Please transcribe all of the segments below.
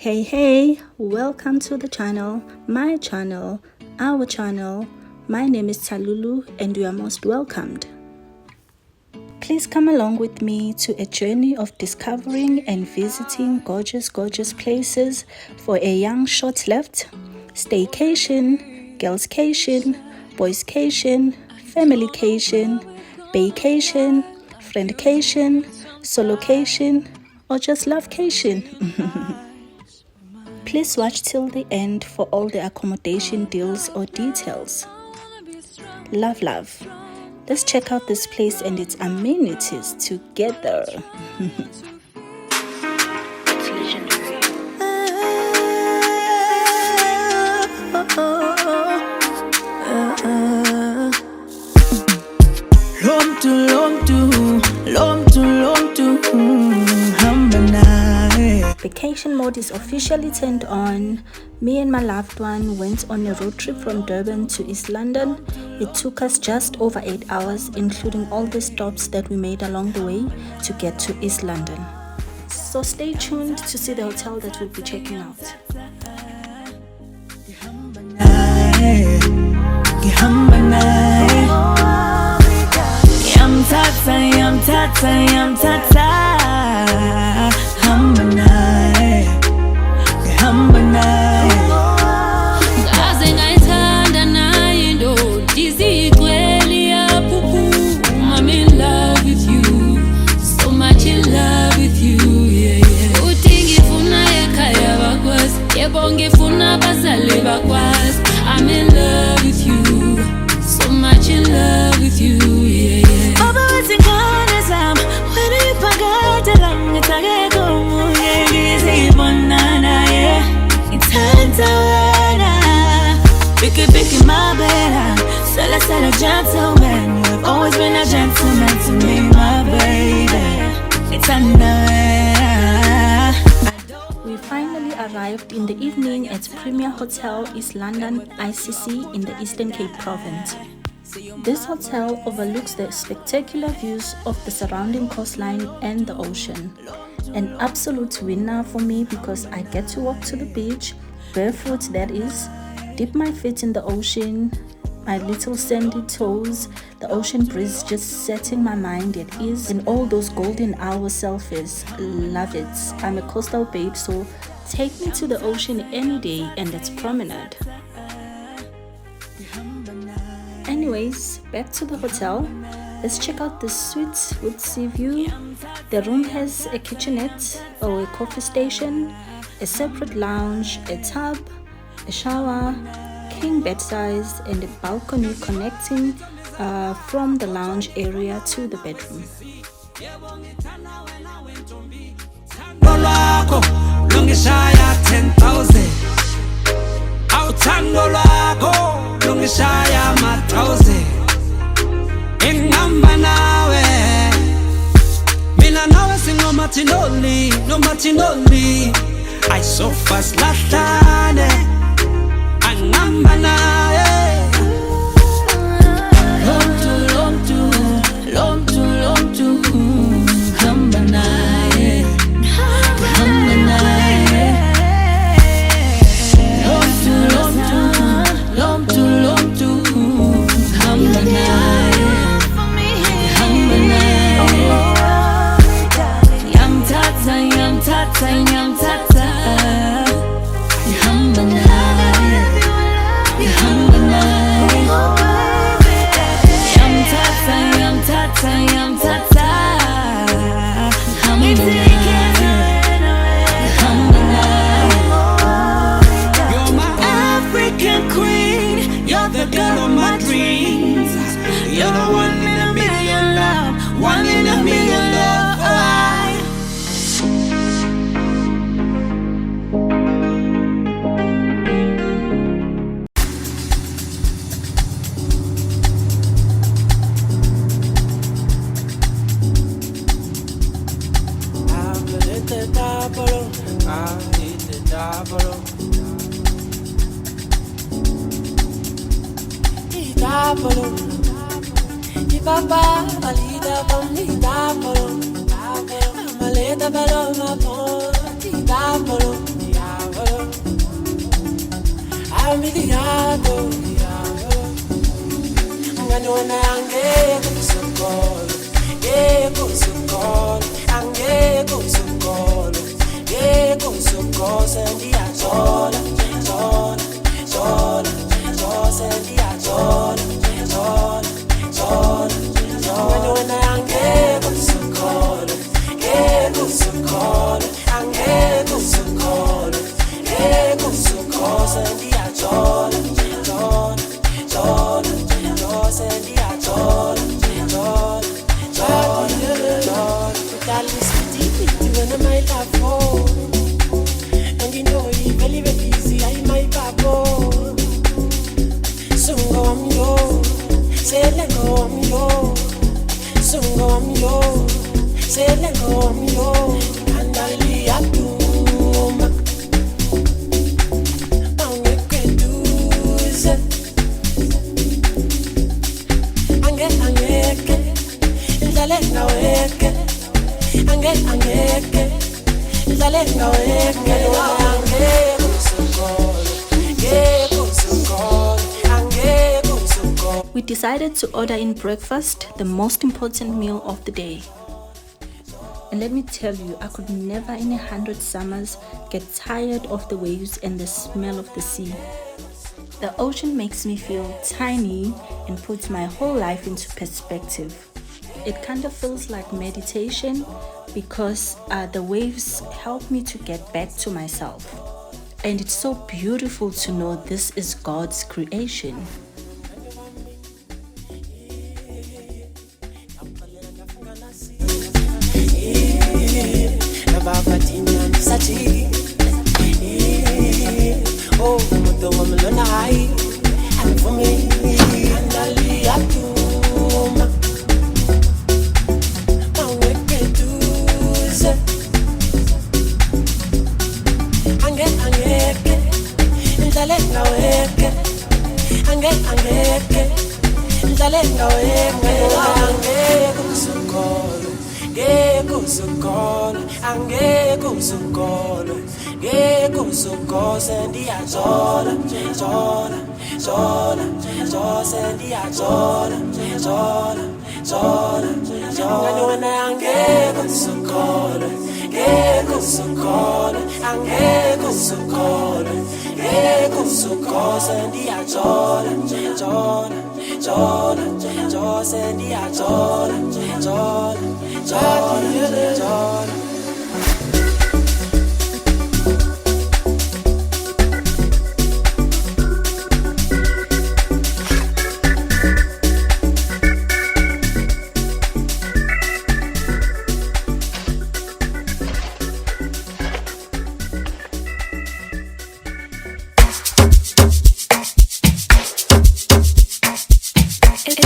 Hey, welcome to the channel, my channel, our channel. My name is Talulu and you are most welcomed. Please come along with me to a journey of discovering and visiting gorgeous places for a young short left, staycation, girlscation, boyscation, familycation, vacation, friendcation, solocation, or just lovecation. Please watch till the end for all the accommodation deals or details. Love. Let's check out this place and its amenities together. It's legendary. Vacation mode is officially turned on. Me and my loved one went on a road trip from Durban to East London. It took us just over 8 hours, including all the stops that we made along the way to get to East London. So stay tuned to see the hotel that we'll be checking out. I'm in love with you, so much in love with you, yeah. Picky, my better. Sella, gentleman. You have always been a gentleman to me, my baby. It's We finally arrived in the evening at Premier Hotel East London ICC in the Eastern Cape Province. This hotel overlooks the spectacular views of the surrounding coastline and the ocean. An absolute winner for me because I get to walk to the beach, barefoot that is, dip my feet in the ocean, my little sandy toes, the ocean breeze just setting my mind at ease, and all those golden hour selfies. Love it. I'm a coastal babe, so take me to the ocean any day, and it's promenade. Anyways, back to the hotel. Let's check out the suite with sea view. The room has a kitchenette or a coffee station, a separate lounge, a tub, a shower, king bed size, and a balcony connecting from the lounge area to the bedroom. I so fast lahlane angamba naye long to hamba naye hamba naye long to hamba naye hamba naye yam tata hamba naye hamba naye yam tata hamba naye. You're my African queen, you're the girl of my dreams. You're the one in a million love, one in a million love. We decided to order in breakfast, the most important meal of the day. And let me tell you, I could never in 100 summers get tired of the waves and the smell of the sea. The ocean makes me feel tiny and puts my whole life into perspective. It kind of feels like meditation because the waves help me to get back to myself. And it's so beautiful to know this is God's creation.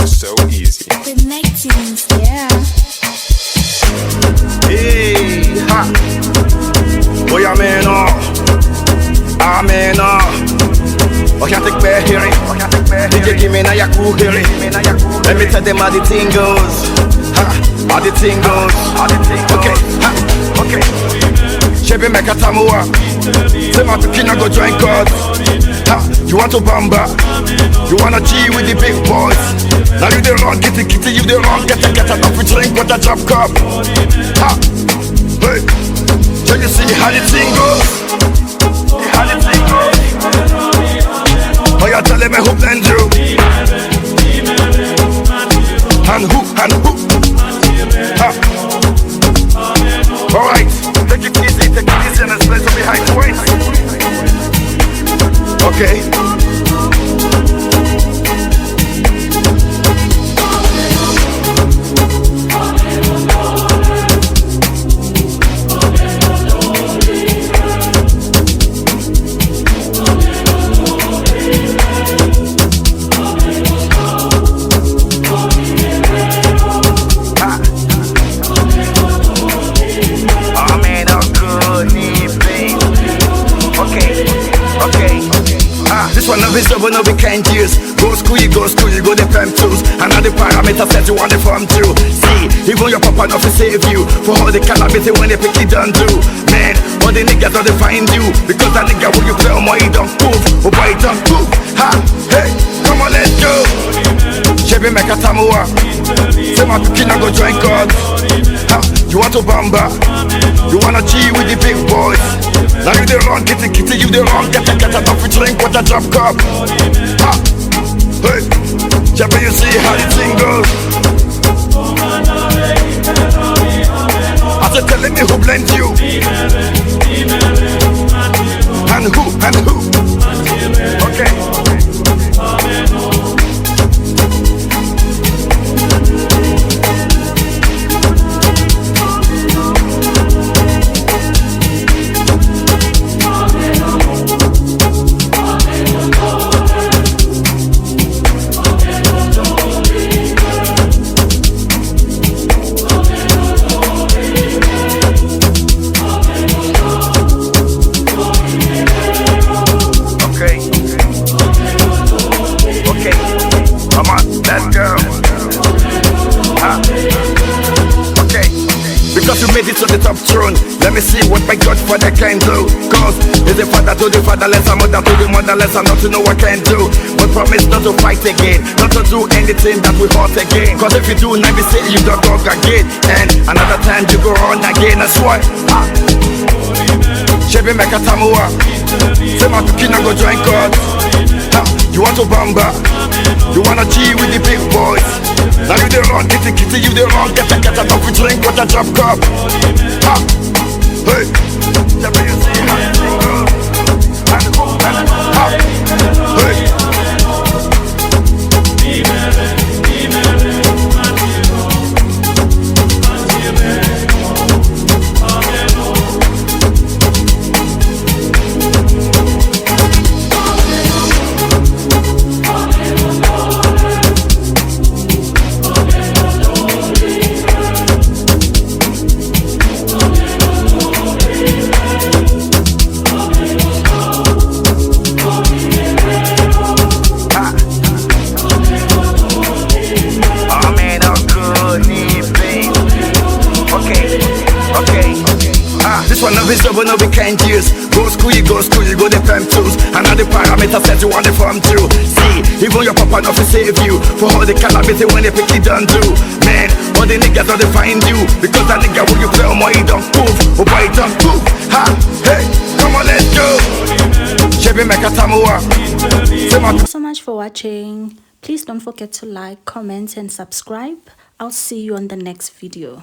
So easy. With Nektunez, yeah. Hey, ha. Boy, Ameno. Ameno. I can't take back hearing. DJ give me na yaku hearing. Let me tell them how the thing goes. Ha. How the thing goes. Okay. Ha. Okay. Shebe mekatamua. Say my pikina go join God. Ha. You want to bamba? You wanna G with the big boys? Now you the wrong, kitty, you the wrong, get enough to drink with a drop cup. Ha! Hey! Can you see how the thing goes? How the thing goes? Oh, you're telling me who blend you? And who? Ha! Alright, take it easy and let's play some behind the waist. Okay. Okay. one of his double, no we can't use. Go school, you go the pen tools. And all the parameters that you want to form to. See, even your papa not to save you. For all the calamity when they pick it done do. Man, all the niggas don't find you. Because that nigga when you play on my don't move. Oh boy, don't move. Ha, hey, come on, let's go. Chebe meka tamua. Say my kina go join God. Ha, you want to bamba? You wanna G with the big boys? Now you the wrong, get it, you the wrong. Get a top with drink, what a drop cup. Ha, hey, Chebe, you see how the thing goes. I said, telling me who blends you. And who? Okay. Made it to the top throne. Let me see what my Godfather can do. Cause he's the father to the fatherless, a mother to the motherless, and not to know what I can do. But promise not to fight again, not to do anything that we hurt again. Cause if you do, now we say you don't go again. And another time you go on again, that's why. Chebe meka tamua. Say my kina go join God. You want to bamba? You wanna G with the big boys? Now you the wrong, get it, you the wrong. Get a top with drink, what a drop cup. Ha, hey, Chebe, you see how it goes. And ha, hey. But no we can't use. Go school, you go the pen tools. And all the parameters that you want to form to. See, even your papa not to save you. For all the calamity when they pick it done do. Man, all the niggas don't find you. Because that nigga when you play on my don't move. Oh boy, don't move. Ha, hey, come on, let's go. Chebe meka tamua. Thank you so much for watching. Please don't forget to like, comment and subscribe. I'll see you on the next video.